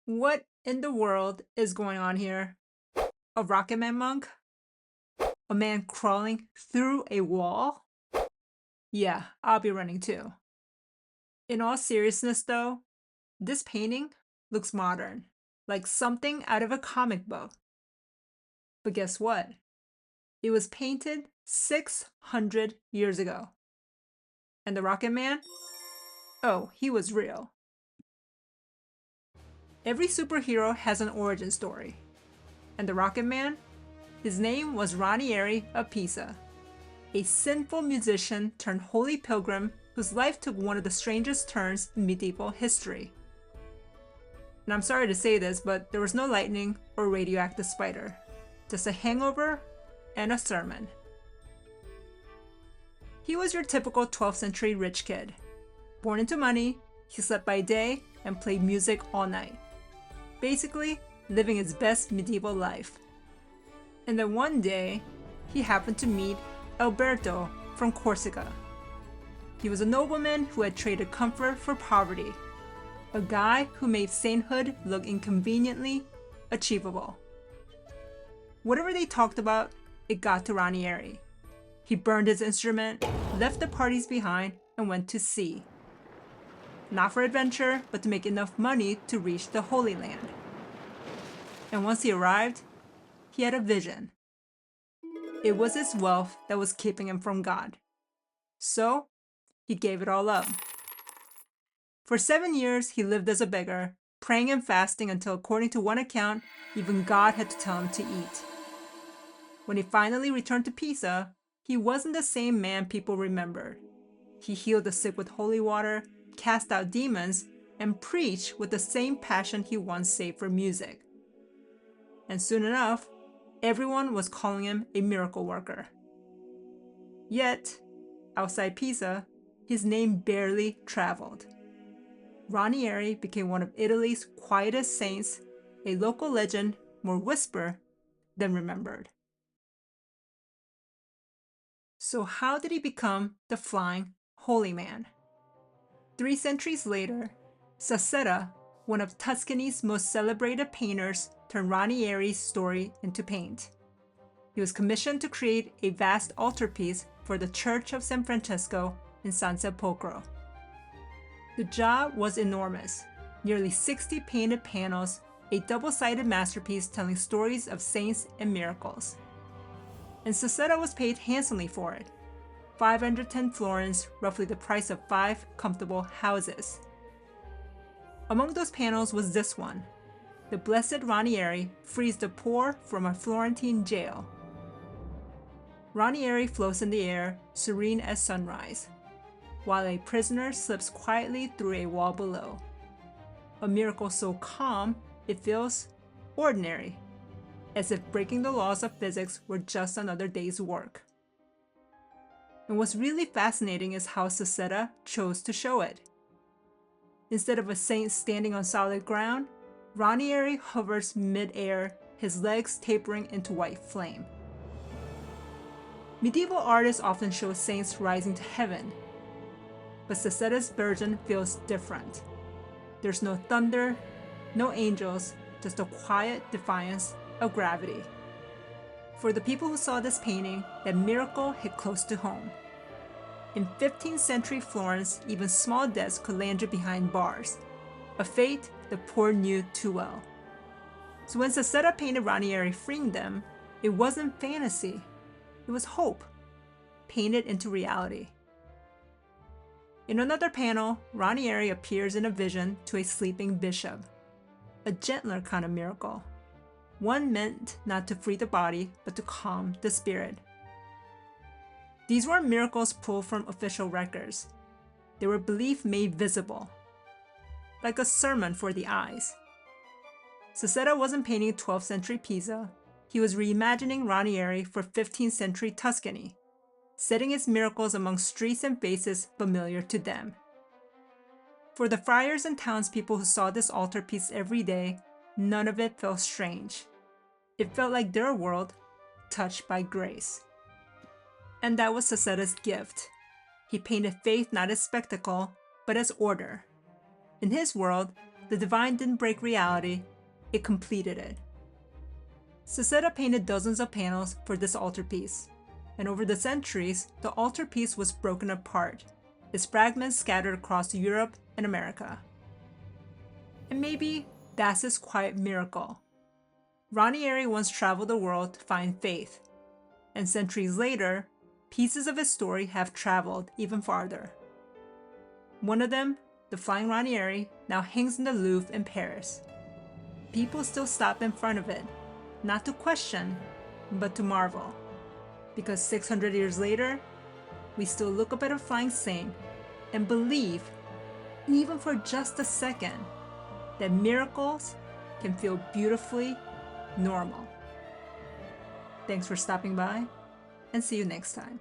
What in the world is going on here? A Rocket Man monk? A man crawling through a wall? Yeah, I'll be running too. In all seriousness though, this painting looks modern, like something out of a comic book. But guess what? It was painted 600 years ago. And the Rocket Man? Oh, he was real. Every superhero has an origin story. And the Rocket Man? His name was Ranieri of Pisa, a sinful musician turned holy pilgrim whose life took one of the strangest turns in medieval history. And I'm sorry to say this, but there was no lightning or radioactive spider, just a hangover and a sermon. He was your typical 12th century rich kid. Born into money, he slept by day and played music all night. Basically, living his best medieval life. And then one day, he happened to meet Alberto from Corsica. He was a nobleman who had traded comfort for poverty, a guy who made sainthood look inconveniently achievable. Whatever they talked about, it got to Ranieri. He burned his instrument, left the parties behind, and went to sea. Not for adventure, but to make enough money to reach the Holy Land. And once he arrived, he had a vision. It was his wealth that was keeping him from God. So, he gave it all up. For 7 years, he lived as a beggar, praying and fasting until, according to one account, even God had to tell him to eat. When he finally returned to Pisa, he wasn't the same man people remembered. He healed the sick with holy water, cast out demons, and preached with the same passion he once saved for music. And soon enough, everyone was calling him a miracle worker. Yet, outside Pisa, his name barely traveled. Ranieri became one of Italy's quietest saints, a local legend more whispered than remembered. So how did he become the Flying Holy Man? 3 centuries later, Sassetta, one of Tuscany's most celebrated painters, turned Ranieri's story into paint. He was commissioned to create a vast altarpiece for the Church of San Francesco in San Sepolcro. The job was enormous, nearly 60 painted panels, a double-sided masterpiece telling stories of saints and miracles. And Sassetta was paid handsomely for it, 510 florins, roughly the price of 5 comfortable houses. Among those panels was this one. The Blessed Ranieri frees the poor from a Florentine jail. Ranieri floats in the air, serene as sunrise, while a prisoner slips quietly through a wall below. A miracle so calm, it feels ordinary, as if breaking the laws of physics were just another day's work. And what's really fascinating is how Sassetta chose to show it. Instead of a saint standing on solid ground, Ranieri hovers mid-air, his legs tapering into white flame. Medieval artists often show saints rising to heaven, but Sassetta's version feels different. There's no thunder, no angels, just a quiet defiance of gravity. For the people who saw this painting, that miracle hit close to home. In 15th century Florence, even small debts could land you behind bars, a fate the poor knew too well. So when Sassetta painted Ranieri freeing them, it wasn't fantasy, it was hope, painted into reality. In another panel, Ranieri appears in a vision to a sleeping bishop, a gentler kind of miracle, one meant not to free the body but to calm the spirit. These weren't miracles pulled from official records. They were belief made visible, like a sermon for the eyes. Sassetta wasn't painting 12th century Pisa, he was reimagining Ranieri for 15th century Tuscany, setting his miracles among streets and faces familiar to them. For the friars and townspeople who saw this altarpiece every day, none of it felt strange. It felt like their world, touched by grace. And that was Sassetta's gift. He painted faith not as spectacle, but as order. In his world, the divine didn't break reality, it completed it. Sassetta painted dozens of panels for this altarpiece, and over the centuries, the altarpiece was broken apart, its fragments scattered across Europe and America. And maybe that's his quiet miracle. Ranieri once traveled the world to find faith, and centuries later, pieces of his story have traveled even farther. One of them, the Flying Ranieri, now hangs in the Louvre in Paris. People still stop in front of it, not to question, but to marvel. Because 600 years later, we still look up at a flying saint and believe, even for just a second, that miracles can feel beautifully normal. Thanks for stopping by, and see you next time.